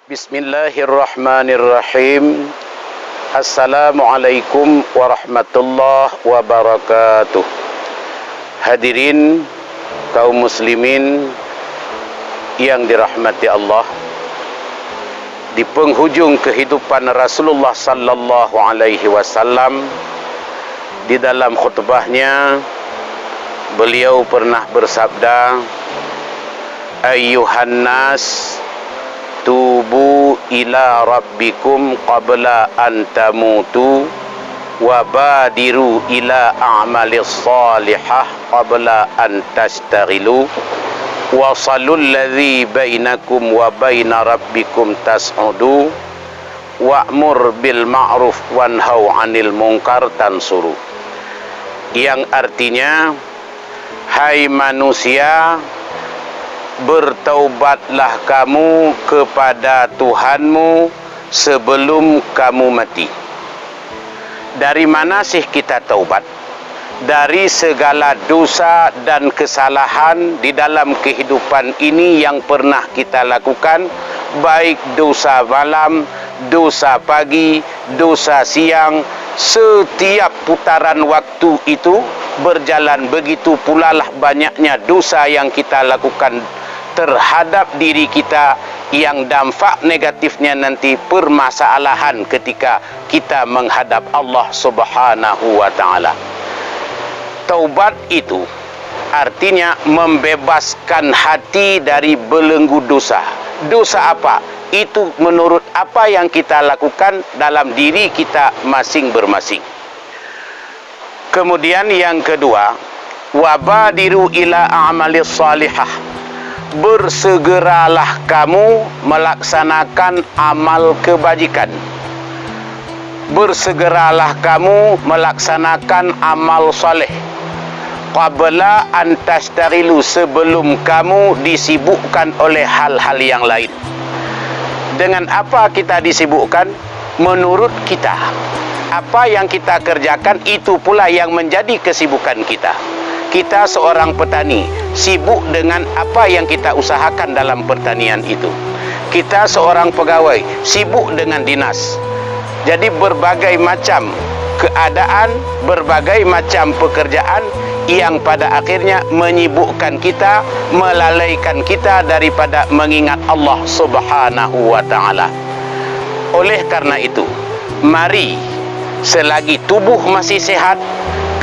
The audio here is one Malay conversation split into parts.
Bismillahirrahmanirrahim. Assalamualaikum warahmatullahi wabarakatuh. Hadirin kaum muslimin yang dirahmati Allah, di penghujung kehidupan Rasulullah sallallahu alaihi wasallam, di dalam khutbahnya beliau pernah bersabda, ayyuhan nas tubu ila rabbikum qabla an tamutu wa badiru ila a'malis salihah qabla an tastaghilu wa salul ladzi bainakum wa baina rabbikum tas'udu wa'mur bil ma'ruf wanhau 'anil munkar tansuru. Yang artinya, hai manusia, bertaubatlah kamu kepada Tuhanmu sebelum kamu mati. Dari mana sih kita taubat? Dari segala dosa dan kesalahan di dalam kehidupan ini yang pernah kita lakukan, baik dosa malam, dosa pagi, dosa siang. Setiap putaran waktu itu berjalan, begitu pula lah banyaknya dosa yang kita lakukan terhadap diri kita, yang dampak negatifnya nanti permasalahan ketika kita menghadap Allah Subhanahu wa ta'ala. Taubat itu artinya membebaskan hati dari belenggu dosa. Dosa apa? Itu menurut apa yang kita lakukan dalam diri kita masing-masing. Kemudian yang kedua, wabadiru ila a'malis salihah. Bersegeralah kamu melaksanakan amal kebajikan. Bersegeralah kamu melaksanakan amal saleh qabla an tastaghilu, sebelum kamu disibukkan oleh hal-hal yang lain. Dengan apa kita disibukkan? Menurut kita, apa yang kita kerjakan itu pula yang menjadi kesibukan kita. Kita seorang petani, sibuk dengan apa yang kita usahakan dalam pertanian itu. Kita seorang pegawai, sibuk dengan dinas. Jadi berbagai macam keadaan, berbagai macam pekerjaan yang pada akhirnya menyibukkan kita, melalaikan kita daripada mengingat Allah Subhanahu wa ta'ala. Oleh karena itu, mari selagi tubuh masih sehat,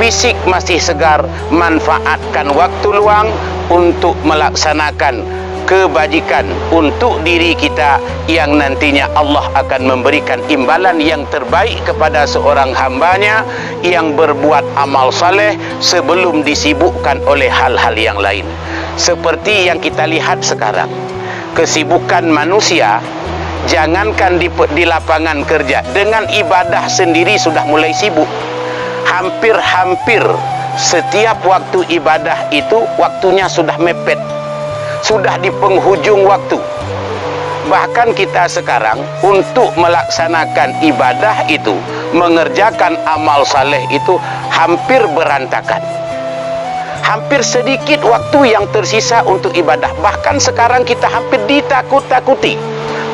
fisik masih segar, manfaatkan waktu luang untuk melaksanakan kebajikan untuk diri kita, yang nantinya Allah akan memberikan imbalan yang terbaik kepada seorang hambanya yang berbuat amal saleh sebelum disibukkan oleh hal-hal yang lain. Seperti yang kita lihat sekarang, kesibukan manusia, jangankan di lapangan kerja, dengan ibadah sendiri sudah mulai sibuk. Hampir-hampir setiap waktu ibadah itu waktunya sudah mepet, sudah di penghujung waktu. Bahkan kita sekarang untuk melaksanakan ibadah itu, mengerjakan amal saleh itu hampir berantakan. Hampir sedikit waktu yang tersisa untuk ibadah. Bahkan sekarang kita hampir ditakut-takuti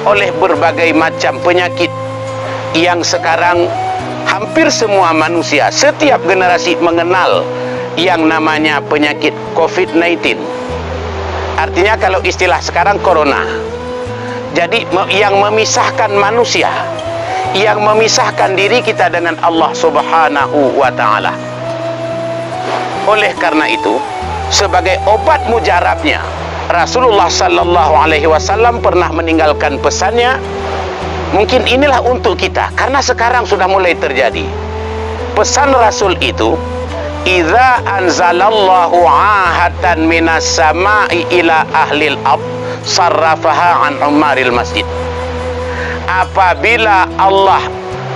oleh berbagai macam penyakit yang sekarang hampir semua manusia, setiap generasi mengenal yang namanya penyakit COVID-19. Artinya kalau istilah sekarang corona. Jadi yang memisahkan manusia, yang memisahkan diri kita dengan Allah Subhanahu wa ta'ala. Oleh karena itu, sebagai obat mujarabnya, Rasulullah sallallahu alaihi wasallam pernah meninggalkan pesannya. Mungkin inilah untuk kita, karena sekarang sudah mulai terjadi. Pesan Rasul itu, idza anzalallahu ahatan minas sama'i ila ahlil ard sarrafaha an umaril masjid. Apabila Allah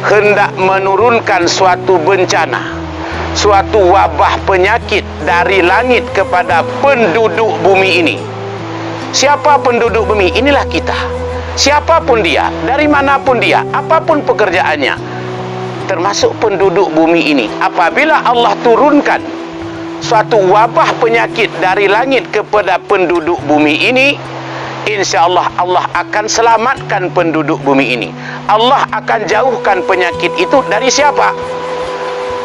hendak menurunkan suatu bencana, suatu wabah penyakit dari langit kepada penduduk bumi ini. Siapa penduduk bumi? Inilah kita. Siapapun dia, dari manapun dia, apapun pekerjaannya, termasuk penduduk bumi ini. Apabila Allah turunkan suatu wabah penyakit dari langit kepada penduduk bumi ini, insya-Allah Allah akan selamatkan penduduk bumi ini. Allah akan jauhkan penyakit itu dari siapa?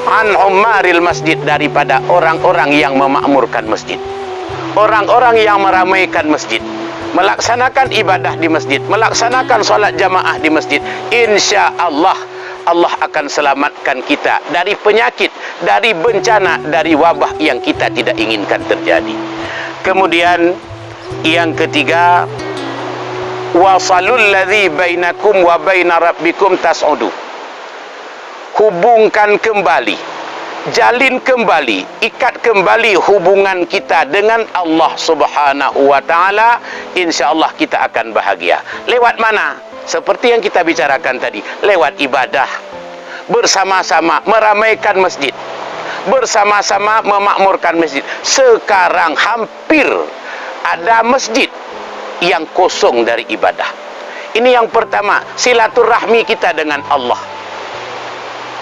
An umaril masjid, daripada orang-orang yang memakmurkan masjid, orang-orang yang meramaikan masjid, melaksanakan ibadah di masjid, melaksanakan solat jamaah di masjid. Insya Allah Allah akan selamatkan kita dari penyakit, dari bencana, dari wabah yang kita tidak inginkan terjadi. Kemudian yang ketiga, wasalul ladzi bainakum wa baina rabbikum tas'udu. Hubungkan kembali, jalin kembali, ikat kembali hubungan kita dengan Allah Subhanahu wa taala. Insyaallah kita akan bahagia. Lewat mana? Seperti yang kita bicarakan tadi, lewat ibadah, bersama-sama meramaikan masjid, bersama-sama memakmurkan masjid. Sekarang hampir ada masjid yang kosong dari ibadah. Ini yang pertama, silaturahmi kita dengan Allah.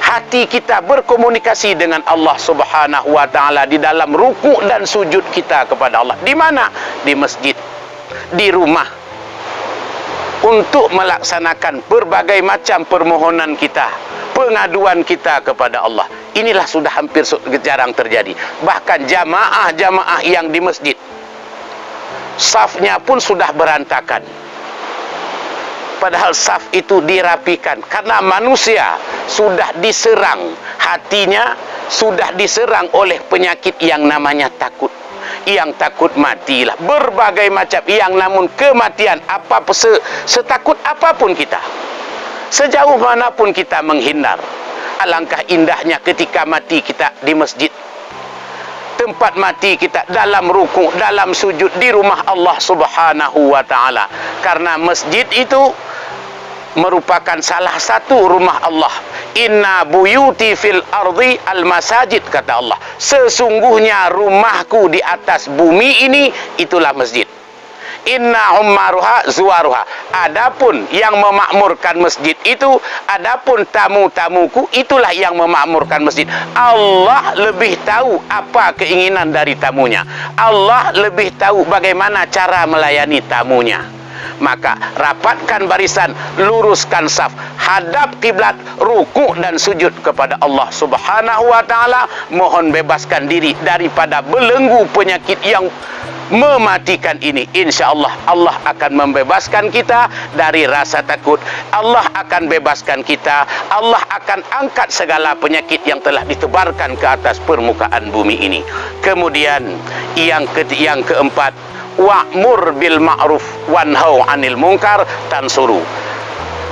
Hati kita berkomunikasi dengan Allah Subhanahu wa taala di dalam ruku' dan sujud kita kepada Allah. Di mana? Di masjid, di rumah, untuk melaksanakan berbagai macam permohonan kita, pengaduan kita kepada Allah. Inilah sudah hampir jarang terjadi. Bahkan jamaah-jamaah yang di masjid, safnya pun sudah berantakan. Padahal saf itu dirapikan karena manusia sudah diserang, hatinya sudah diserang oleh penyakit yang namanya takut. Yang takut matilah, berbagai macam yang, namun kematian apa setakut apapun kita, sejauh manapun kita menghindar, alangkah indahnya ketika mati kita di masjid, tempat mati kita dalam ruku', dalam sujud di rumah Allah Subhanahu wa taala. Karena masjid itu merupakan salah satu rumah Allah. Inna buyuti fil ardi al masajid, kata Allah. Sesungguhnya rumahku di atas bumi ini itulah masjid. Inna ummaruha zuwaruha. Adapun yang memakmurkan masjid itu, adapun tamu-tamuku, itulah yang memakmurkan masjid. Allah lebih tahu apa keinginan dari tamunya. Allah lebih tahu bagaimana cara melayani tamunya. Maka rapatkan barisan, luruskan saf, hadap kiblat, ruku' dan sujud kepada Allah Subhanahu wa taala. Mohon bebaskan diri daripada belenggu penyakit yang mematikan ini. InsyaAllah Allah akan membebaskan kita dari rasa takut. Allah akan bebaskan kita. Allah akan angkat segala penyakit yang telah ditebarkan ke atas permukaan bumi ini. Kemudian yang keempat, wa'mur bil ma'ruf wanhau 'anil munkar tansuru.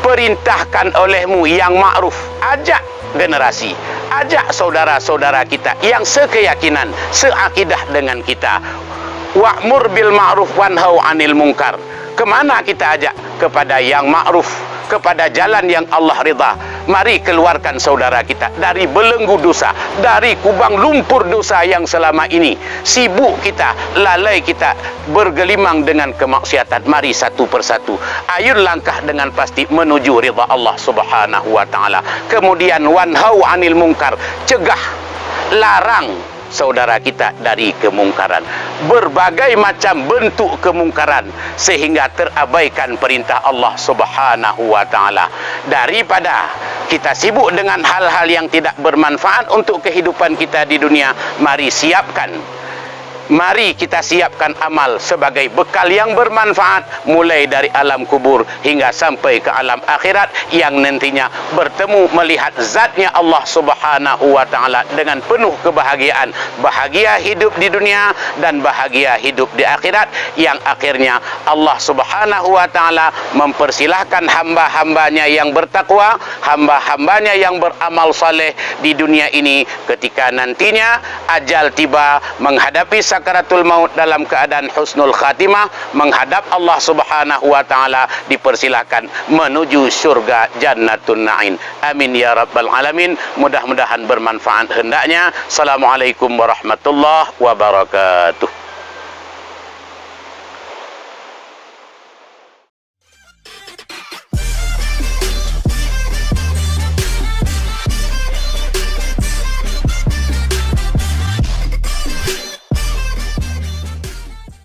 Perintahkan olehmu yang ma'ruf, ajak generasi, ajak saudara-saudara kita yang sekeyakinan, seakidah dengan kita. Wa'mur bil ma'ruf wanhau 'anil munkar. Kemana kita ajak? Kepada yang ma'ruf, kepada jalan yang Allah ridha. Mari keluarkan saudara kita dari belenggu dosa, dari kubang lumpur dosa yang selama ini sibuk kita, lalai kita bergelimang dengan kemaksiatan. Mari satu persatu ayun langkah dengan pasti menuju ridha Allah Subhanahu wa taala. Kemudian wanhau 'anil munkar, cegah, larang saudara kita dari kemungkaran, berbagai macam bentuk kemungkaran, sehingga terabaikan perintah Allah Subhanahu wa taala. Daripada kita sibuk dengan hal-hal yang tidak bermanfaat untuk kehidupan kita di dunia, mari kita siapkan amal sebagai bekal yang bermanfaat, mulai dari alam kubur hingga sampai ke alam akhirat, yang nantinya bertemu melihat zatnya Allah Subhanahu wa taala dengan penuh kebahagiaan, bahagia hidup di dunia dan bahagia hidup di akhirat, yang akhirnya Allah Subhanahu wa taala mempersilahkan hamba-hambanya yang bertakwa, hamba-hambanya yang beramal saleh di dunia ini, ketika nantinya ajal tiba menghadapi sakaratul maut dalam keadaan husnul khatimah, menghadap Allah Subhanahu wa taala, dipersilahkan menuju surga jannatun na'im. Amin ya rabbal alamin. Mudah-mudahan bermanfaat hendaknya. Assalamualaikum warahmatullahi wabarakatuh.